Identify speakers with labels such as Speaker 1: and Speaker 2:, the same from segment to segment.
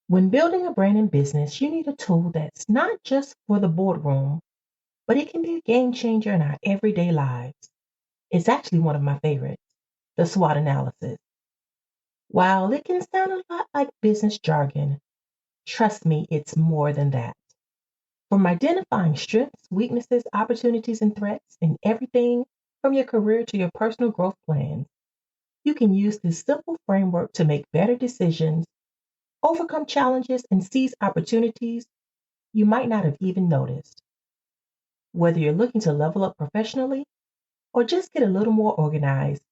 Speaker 1: When building a brand in business, you need a tool that's not just for the boardroom, but it can be a game changer in our everyday lives. It's actually one of my favorites, the SWOT analysis. While it can sound a lot like business jargon, trust me, it's more than that. From identifying strengths, weaknesses, opportunities, and threats in everything from your career to your personal growth plans, you can use this simple framework to make better decisions, overcome challenges, and seize opportunities you might not have even noticed. Whether you're looking to level up professionally or just get a little more organized,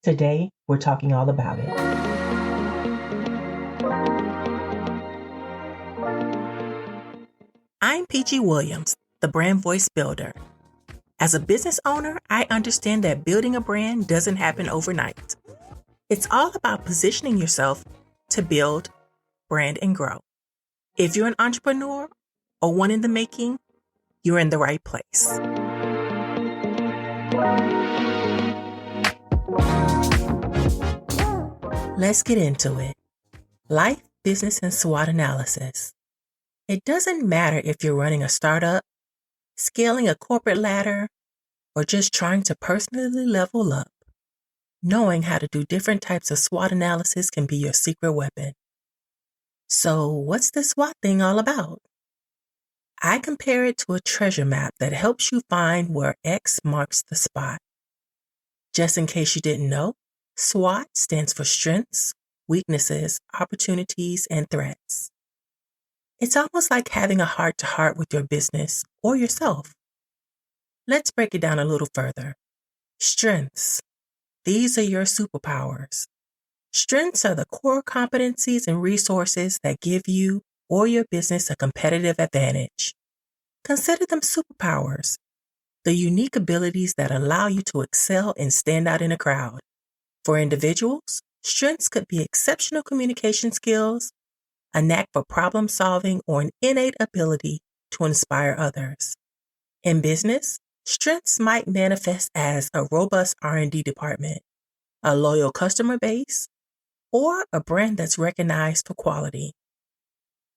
Speaker 1: today we're talking all about it. I'm PG Williams, the brand voice builder. As a business owner, I understand that building a brand doesn't happen overnight. It's all about positioning yourself to build, brand, and grow. If you're an entrepreneur or one in the making, you're in the right place. Let's get into it. Life, business, and SWOT analysis. It doesn't matter if you're running a startup, scaling a corporate ladder, or just trying to personally level up. Knowing how to do different types of SWOT analysis can be your secret weapon. So, what's this SWOT thing all about? I compare it to a treasure map that helps you find where X marks the spot. Just in case you didn't know, SWOT stands for strengths, weaknesses, opportunities, and threats. It's almost like having a heart-to-heart with your business or yourself. Let's break it down a little further. Strengths. These are your superpowers. Strengths are the core competencies and resources that give you or your business a competitive advantage. Consider them superpowers, the unique abilities that allow you to excel and stand out in a crowd. For individuals, strengths could be exceptional communication skills, a knack for problem solving, or an innate ability to inspire others. In business, strengths might manifest as a robust R&D department, a loyal customer base, or a brand that's recognized for quality.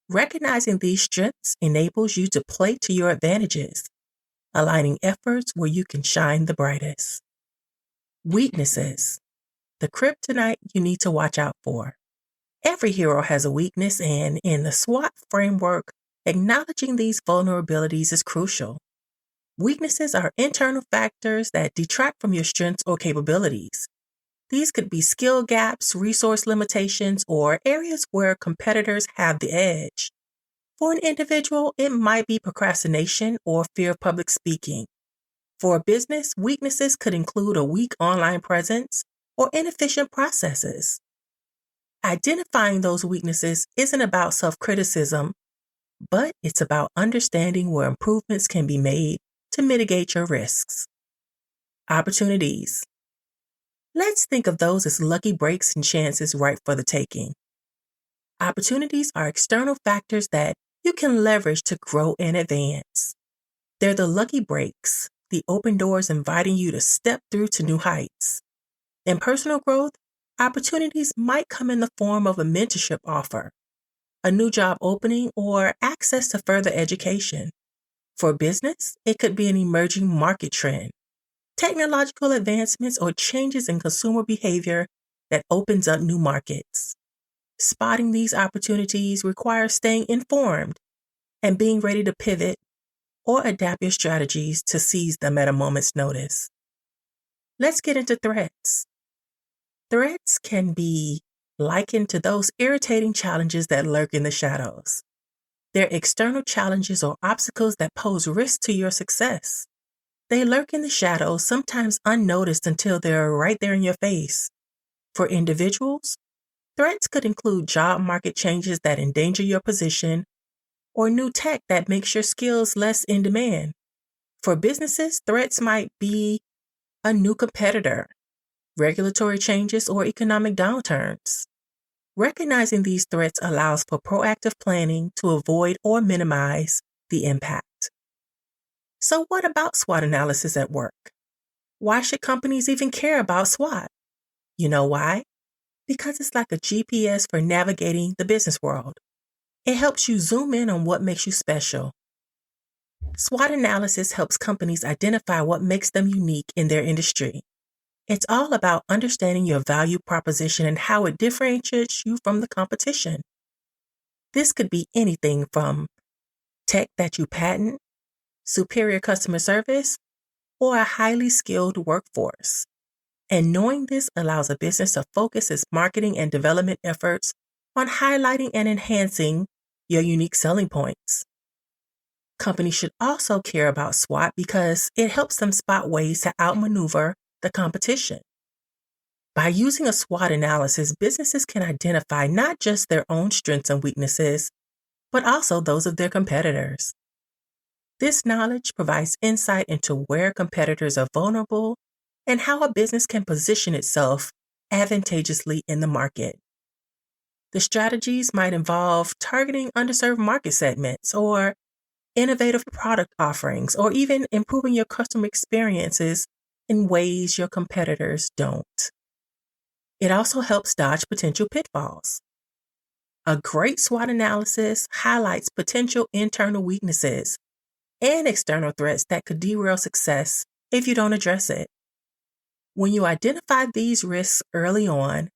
Speaker 1: Recognizing these strengths enables you to play to your advantages, aligning efforts where you can shine the brightest. Weaknesses. The kryptonite you need to watch out for. Every hero has a weakness, and in the SWOT framework, acknowledging these vulnerabilities is crucial. Weaknesses are internal factors that detract from your strengths or capabilities. These could be skill gaps, resource limitations, or areas where competitors have the edge. For an individual, it might be procrastination or fear of public speaking. For a business, weaknesses could include a weak online presence or inefficient processes. Identifying those weaknesses isn't about self-criticism, but it's about understanding where improvements can be made to mitigate your risks. Opportunities. Let's think of those as lucky breaks and chances ripe for the taking. Opportunities are external factors that you can leverage to grow and advance. They're the lucky breaks, the open doors inviting you to step through to new heights. In personal growth, opportunities might come in the form of a mentorship offer, a new job opening, or access to further education. For business, it could be an emerging market trend, technological advancements, or changes in consumer behavior that opens up new markets. Spotting these opportunities requires staying informed and being ready to pivot or adapt your strategies to seize them at a moment's notice. Let's get into threats. Threats can be likened to those irritating challenges that lurk in the shadows. They're external challenges or obstacles that pose risk to your success. They lurk in the shadows, sometimes unnoticed until they're right there in your face. For individuals, threats could include job market changes that endanger your position or new tech that makes your skills less in demand. For businesses, threats might be a new competitor, regulatory changes, or economic downturns. Recognizing these threats allows for proactive planning to avoid or minimize the impact. So what about SWOT analysis at work? Why should companies even care about SWOT? You know why? Because it's like a GPS for navigating the business world. It helps you zoom in on what makes you special. SWOT analysis helps companies identify what makes them unique in their industry. It's all about understanding your value proposition and how it differentiates you from the competition. This could be anything from tech that you patent, superior customer service, or a highly skilled workforce. And knowing this allows a business to focus its marketing and development efforts on highlighting and enhancing your unique selling points. Companies should also care about SWOT because it helps them spot ways to outmaneuver the competition. By using a SWOT analysis, businesses can identify not just their own strengths and weaknesses, but also those of their competitors. This knowledge provides insight into where competitors are vulnerable and how a business can position itself advantageously in the market. The strategies might involve targeting underserved market segments or innovative product offerings, or even improving your customer experiences in ways your competitors don't. It also helps dodge potential pitfalls. A great SWOT analysis highlights potential internal weaknesses and external threats that could derail success if you don't address it. When you identify these risks early on,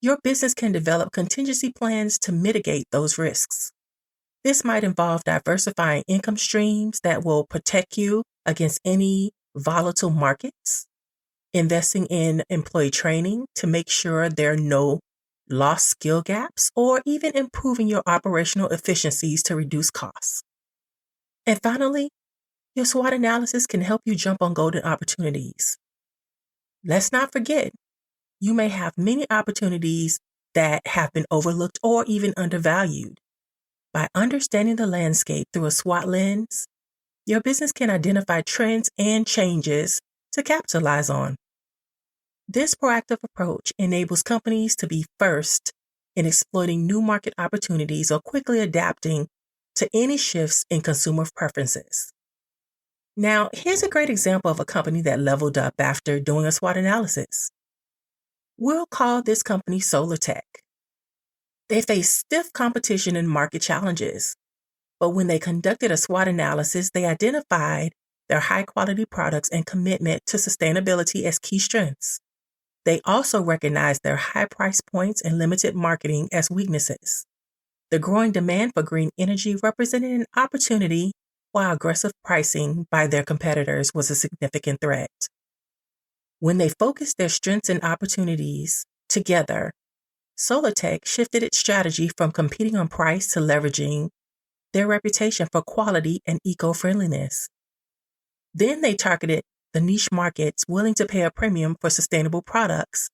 Speaker 1: your business can develop contingency plans to mitigate those risks. This might involve diversifying income streams that will protect you against any volatile markets, investing in employee training to make sure there are no lost skill gaps, or even improving your operational efficiencies to reduce costs. And finally, your SWOT analysis can help you jump on golden opportunities. Let's not forget, you may have many opportunities that have been overlooked or even undervalued. By understanding the landscape through a SWOT lens, your business can identify trends and changes to capitalize on. This proactive approach enables companies to be first in exploiting new market opportunities or quickly adapting to any shifts in consumer preferences. Now, here's a great example of a company that leveled up after doing a SWOT analysis. We'll call this company Solar Tech. They faced stiff competition and market challenges, but when they conducted a SWOT analysis, they identified their high-quality products and commitment to sustainability as key strengths. They also recognized their high price points and limited marketing as weaknesses. The growing demand for green energy represented an opportunity, while aggressive pricing by their competitors was a significant threat. When they focused their strengths and opportunities together, SolarTech shifted its strategy from competing on price to leveraging their reputation for quality and eco-friendliness. Then they targeted the niche markets willing to pay a premium for sustainable products,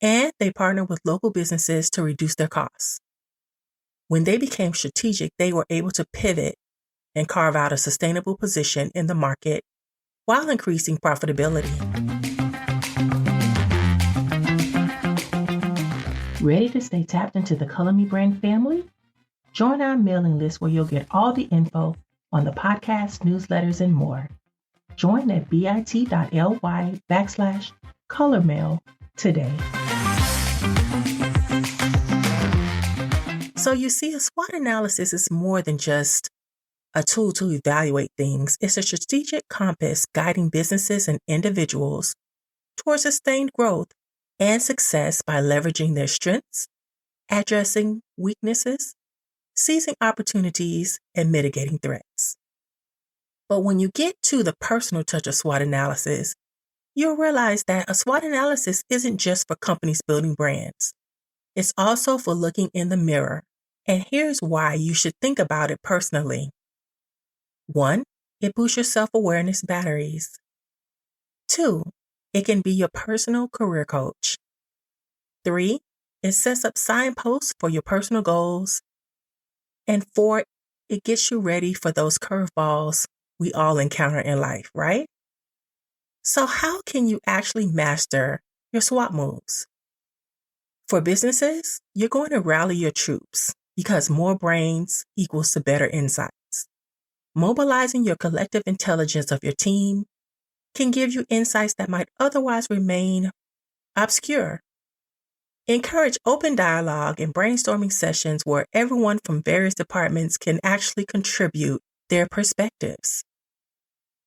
Speaker 1: and they partnered with local businesses to reduce their costs. When they became strategic, they were able to pivot and carve out a sustainable position in the market while increasing profitability. Ready to stay tapped into the Color Me brand family? Join our mailing list where you'll get all the info on the podcast, newsletters, and more. Join at bit.ly/colormail today. So you see, a SWOT analysis is more than just a tool to evaluate things. It's a strategic compass guiding businesses and individuals towards sustained growth and success by leveraging their strengths, addressing weaknesses, seizing opportunities, and mitigating threats. But when you get to the personal touch of SWOT analysis, you'll realize that a SWOT analysis isn't just for companies building brands. It's also for looking in the mirror. And here's why you should think about it personally. 1, it boosts your self-awareness batteries. 2, it can be your personal career coach. 3, it sets up signposts for your personal goals. And 4, it gets you ready for those curveballs we all encounter in life, right? So how can you actually master your SWOT moves? For businesses, you're going to rally your troops because more brains equals to better insights. Mobilizing your collective intelligence of your team can give you insights that might otherwise remain obscure. Encourage open dialogue and brainstorming sessions where everyone from various departments can actually contribute their perspectives.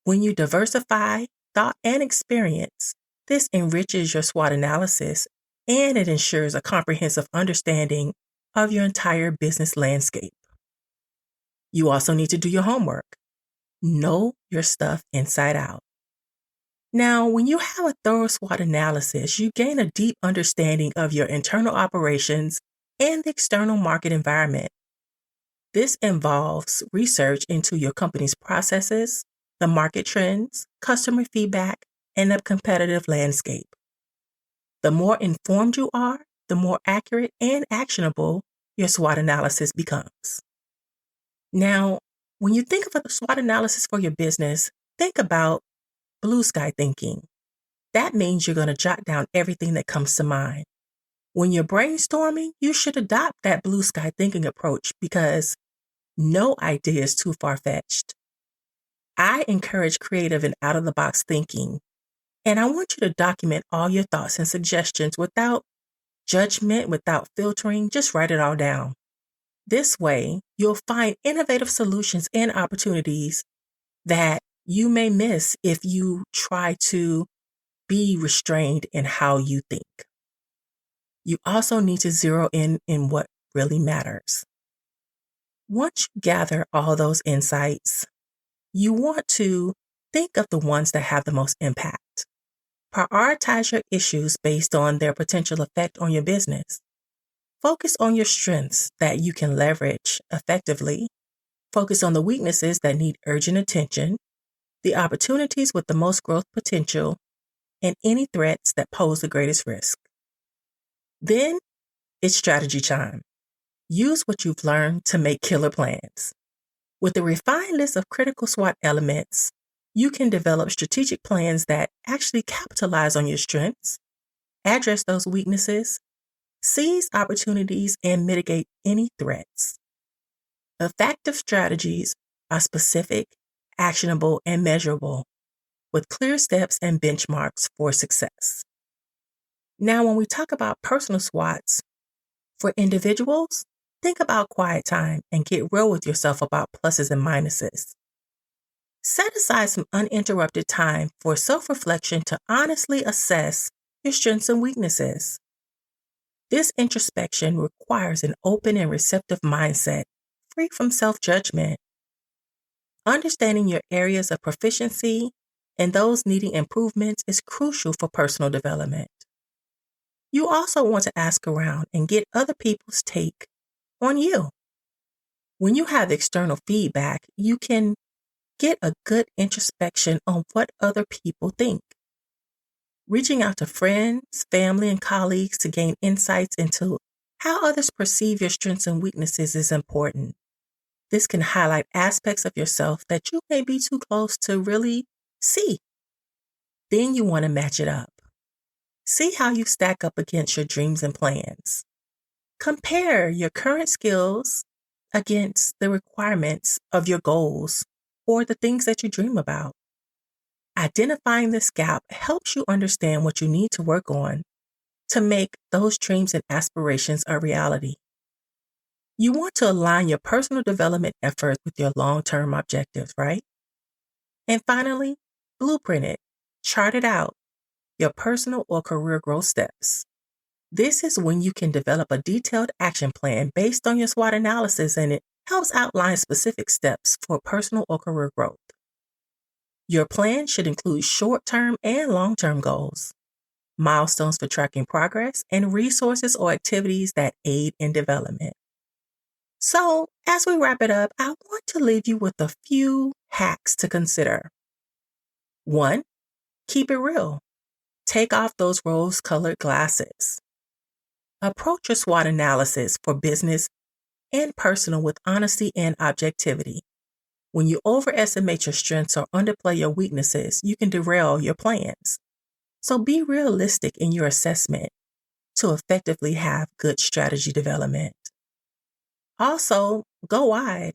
Speaker 1: When you diversify thought and experience, this enriches your SWOT analysis and it ensures a comprehensive understanding of your entire business landscape. You also need to do your homework. Know your stuff inside out. Now, when you have a thorough SWOT analysis, you gain a deep understanding of your internal operations and the external market environment. This involves research into your company's processes, the market trends, customer feedback, and the competitive landscape. The more informed you are, the more accurate and actionable your SWOT analysis becomes. Now, when you think of a SWOT analysis for your business, think about blue sky thinking. That means you're going to jot down everything that comes to mind. When you're brainstorming, you should adopt that blue sky thinking approach because no idea is too far-fetched. I encourage creative and out-of-the-box thinking, and I want you to document all your thoughts and suggestions without judgment, without filtering. Just write it all down. This way, you'll find innovative solutions and opportunities that you may miss if you try to be restrained in how you think. You also need to zero in what really matters. Once you gather all those insights, you want to think of the ones that have the most impact. Prioritize your issues based on their potential effect on your business. Focus on your strengths that you can leverage effectively. Focus on the weaknesses that need urgent attention, the opportunities with the most growth potential, and any threats that pose the greatest risk. Then it's strategy time. Use what you've learned to make killer plans. With a refined list of critical SWOT elements, you can develop strategic plans that actually capitalize on your strengths, address those weaknesses, seize opportunities, and mitigate any threats. Effective strategies are specific, actionable, and measurable, with clear steps and benchmarks for success. Now, when we talk about personal SWOTs, for individuals, think about quiet time and get real with yourself about pluses and minuses. Set aside some uninterrupted time for self-reflection to honestly assess your strengths and weaknesses. This introspection requires an open and receptive mindset, free from self-judgment. Understanding your areas of proficiency and those needing improvements is crucial for personal development. You also want to ask around and get other people's take on you. When you have external feedback, you can get a good introspection on what other people think. Reaching out to friends, family, and colleagues to gain insights into how others perceive your strengths and weaknesses is important. This can highlight aspects of yourself that you may be too close to really see. Then you want to match it up. See how you stack up against your dreams and plans. Compare your current skills against the requirements of your goals or the things that you dream about. Identifying this gap helps you understand what you need to work on to make those dreams and aspirations a reality. You want to align your personal development efforts with your long-term objectives, right? And finally, blueprint it, chart it out, your personal or career growth steps. This is when you can develop a detailed action plan based on your SWOT analysis, and it helps outline specific steps for personal or career growth. Your plan should include short-term and long-term goals, milestones for tracking progress, and resources or activities that aid in development. So, as we wrap it up, I want to leave you with a few hacks to consider. 1, keep it real. Take off those rose-colored glasses. Approach your SWOT analysis for business and personal with honesty and objectivity. When you overestimate your strengths or underplay your weaknesses, you can derail your plans. So be realistic in your assessment to effectively have good strategy development. Also, go wide.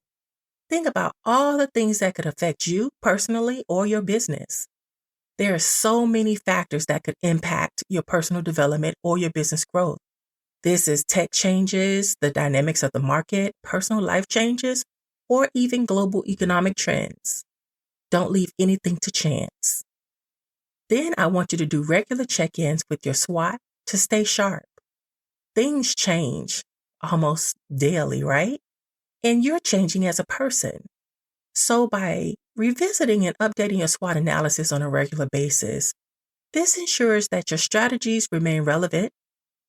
Speaker 1: Think about all the things that could affect you personally or your business. There are so many factors that could impact your personal development or your business growth. This is tech changes, the dynamics of the market, personal life changes, or even global economic trends. Don't leave anything to chance. Then I want you to do regular check-ins with your SWOT to stay sharp. Things change almost daily, right? And you're changing as a person. So by revisiting and updating your SWOT analysis on a regular basis, this ensures that your strategies remain relevant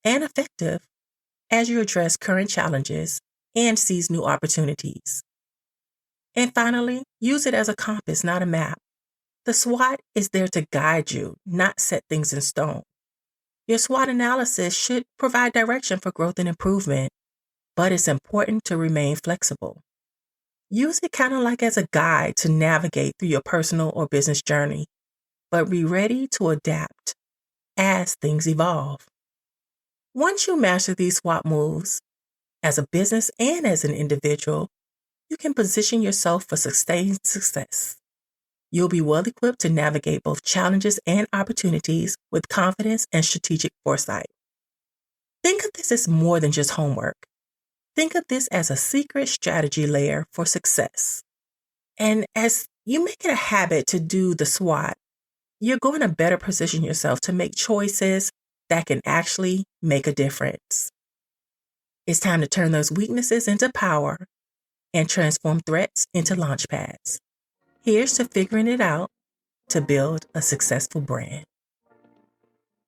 Speaker 1: and effective as you address current challenges and seize new opportunities. And finally, use it as a compass, not a map. The SWOT is there to guide you, not set things in stone. Your SWOT analysis should provide direction for growth and improvement, but it's important to remain flexible. Use it kind of like as a guide to navigate through your personal or business journey, but be ready to adapt as things evolve. Once you master these SWOT moves, as a business and as an individual, you can position yourself for sustained success. You'll be well equipped to navigate both challenges and opportunities with confidence and strategic foresight. Think of this as more than just homework. Think of this as a secret strategy layer for success. And as you make it a habit to do the SWOT, you're going to better position yourself to make choices that can actually make a difference. It's time to turn those weaknesses into power and transform threats into launchpads. Here's to figuring it out to build a successful brand.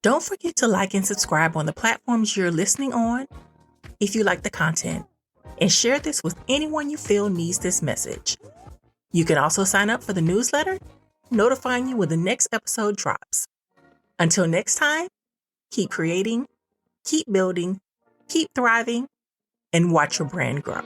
Speaker 1: Don't forget to like and subscribe on the platforms you're listening on if you like the content, and share this with anyone you feel needs this message. You can also sign up for the newsletter, notifying you when the next episode drops. Until next time, keep creating, keep building, keep thriving, and watch your brand grow.